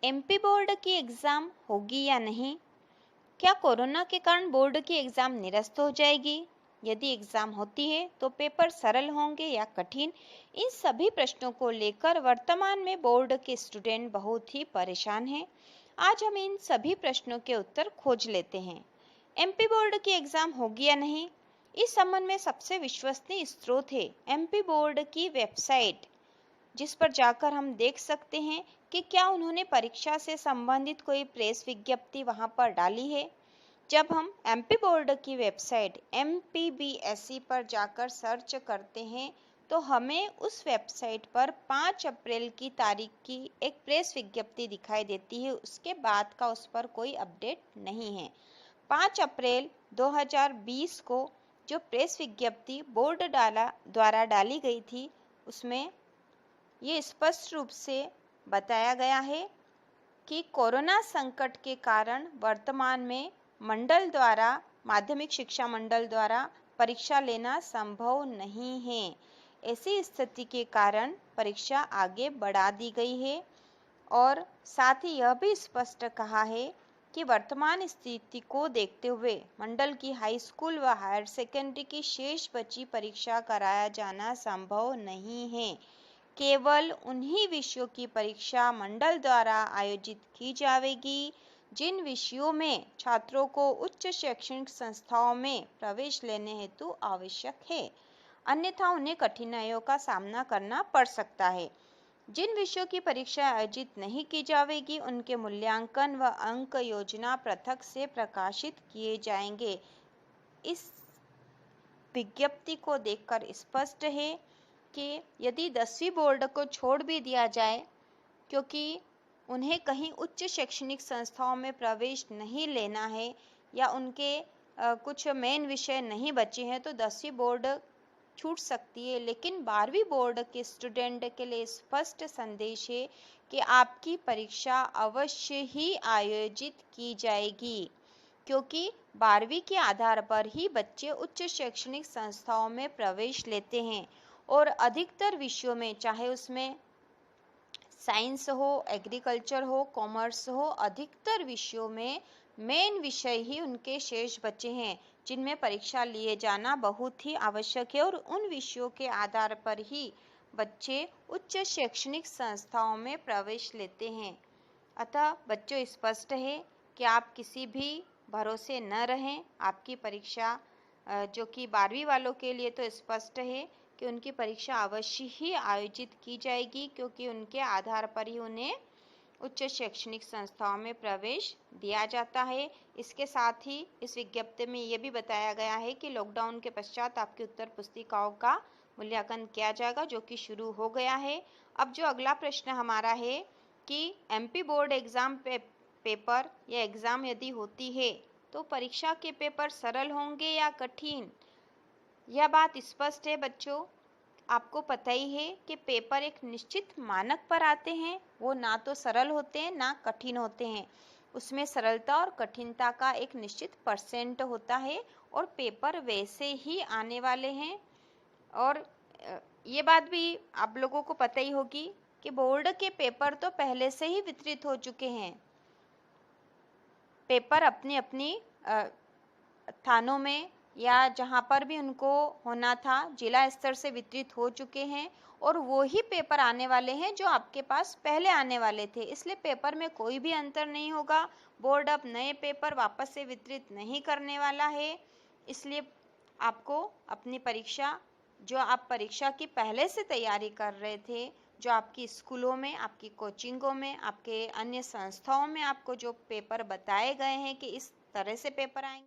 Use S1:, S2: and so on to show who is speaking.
S1: MP board की exam होगी या नहीं? क्या कोरोना के कारण बोर्ड की एग्ज़ाम निरस्त हो जाएगी? यदि एग्ज़ाम होती है तो पेपर सरल होंगे या कठिन? इन सभी प्रश्नों को लेकर वर्तमान में बोर्ड के स्टूडेंट बहुत ही परेशान हैं। आज हम इन सभी प्रश्नों के उत्तर खोज लेते हैं। एमपी बोर्ड की एग्ज़ाम होगी या नहीं? इस संबंध में सबसे विश्वसनीय स्रोत है एमपी बोर्ड की वेबसाइट, जिस पर जाकर हम देख सकते हैं कि क्या उन्होंने परीक्षा से संबंधित कोई प्रेस विज्ञप्ति वहां पर डाली है। जब हम एमपी बोर्ड की वेबसाइट MPBSE पर जाकर सर्च करते हैं तो हमें उस वेबसाइट पर 5 अप्रैल की तारीख की एक प्रेस विज्ञप्ति दिखाई देती है। उसके बाद का उस पर कोई अपडेट नहीं है। 5 अप्रैल 2020 को जो प्रेस विज्ञप्ति बोर्ड द्वारा डाली गई थी, उसमें ये स्पष्ट रूप से बताया गया है कि कोरोना संकट के कारण वर्तमान में माध्यमिक शिक्षा मंडल द्वारा परीक्षा लेना संभव नहीं है। ऐसी स्थिति के कारण परीक्षा आगे बढ़ा दी गई है और साथ ही यह भी स्पष्ट कहा है कि वर्तमान स्थिति को देखते हुए मंडल की हाई स्कूल व हायर सेकेंडरी की शेष बची परीक्षा कराया जाना संभव नहीं है। केवल उन्हीं विषयों की परीक्षा मंडल द्वारा आयोजित की जाएगी जिन विषयों में छात्रों को उच्च शैक्षणिक संस्थाओं में प्रवेश लेने हेतु आवश्यक है, अन्यथा उन्हें कठिनाइयों का सामना करना पड़ सकता है। जिन विषयों की परीक्षा आयोजित नहीं की जाएगी उनके मूल्यांकन व अंक योजना पृथक से प्रकाशित किए जाएंगे। इस विज्ञप्ति को देखकर स्पष्ट है कि यदि 10वीं बोर्ड को छोड़ भी दिया जाए, क्योंकि उन्हें कहीं उच्च शैक्षणिक संस्थाओं में प्रवेश नहीं लेना है या उनके कुछ मेन विषय नहीं बचे हैं, तो 10वीं बोर्ड छूट सकती है। लेकिन 12वीं बोर्ड के स्टूडेंट के लिए स्पष्ट संदेश है कि आपकी परीक्षा अवश्य ही आयोजित की जाएगी, क्योंकि 12वीं के आधार पर ही बच्चे उच्च शैक्षणिक संस्थाओं में प्रवेश लेते हैं और अधिकतर विषयों में, चाहे उसमें साइंस हो, एग्रीकल्चर हो, कॉमर्स हो, अधिकतर विषयों में मेन विषय ही उनके शेष बचे हैं जिनमें परीक्षा लिए जाना बहुत ही आवश्यक है और उन विषयों के आधार पर ही बच्चे उच्च शैक्षणिक संस्थाओं में प्रवेश लेते हैं। अतः बच्चों, स्पष्ट है कि आप किसी भी भरोसे न रहें। आपकी परीक्षा जो कि 12वीं वालों के लिए तो स्पष्ट है कि उनकी परीक्षा अवश्य ही आयोजित की जाएगी, क्योंकि उनके आधार पर ही उन्हें उच्च शैक्षणिक संस्थाओं में प्रवेश दिया जाता है। इसके साथ ही इस विज्ञप्ति में ये भी बताया गया है कि लॉकडाउन के पश्चात आपकी उत्तर पुस्तिकाओं का मूल्यांकन किया जाएगा, जो कि शुरू हो गया है। अब जो अगला प्रश्न हमारा है कि एमपी बोर्ड एग्ज़ाम पेपर या एग्ज़ाम यदि होती है तो परीक्षा के पेपर सरल होंगे या कठिन? यह बात स्पष्ट है बच्चों। आपको पता ही है कि पेपर एक निश्चित मानक पर आते हैं, वो ना तो सरल होते हैं ना कठिन होते हैं। उसमें सरलता और कठिनता का एक निश्चित परसेंट होता है और पेपर वैसे ही आने वाले हैं। और ये बात भी आप लोगों को पता ही होगी कि बोर्ड के पेपर तो पहले से ही वितरित हो चुके हैं। पेपर अपनी अपनी थानों में या जहाँ पर भी उनको होना था जिला स्तर से वितरित हो चुके हैं और वो ही पेपर आने वाले हैं जो आपके पास पहले आने वाले थे। इसलिए पेपर में कोई भी अंतर नहीं होगा। बोर्ड अब नए पेपर वापस से वितरित नहीं करने वाला है। इसलिए आपको अपनी परीक्षा, जो आप परीक्षा की पहले से तैयारी कर रहे थे, जो आपकी स्कूलों में, आपकी कोचिंगों में, आपके अन्य संस्थाओं में आपको जो पेपर बताए गए हैं कि इस तरह से पेपर आएंगे,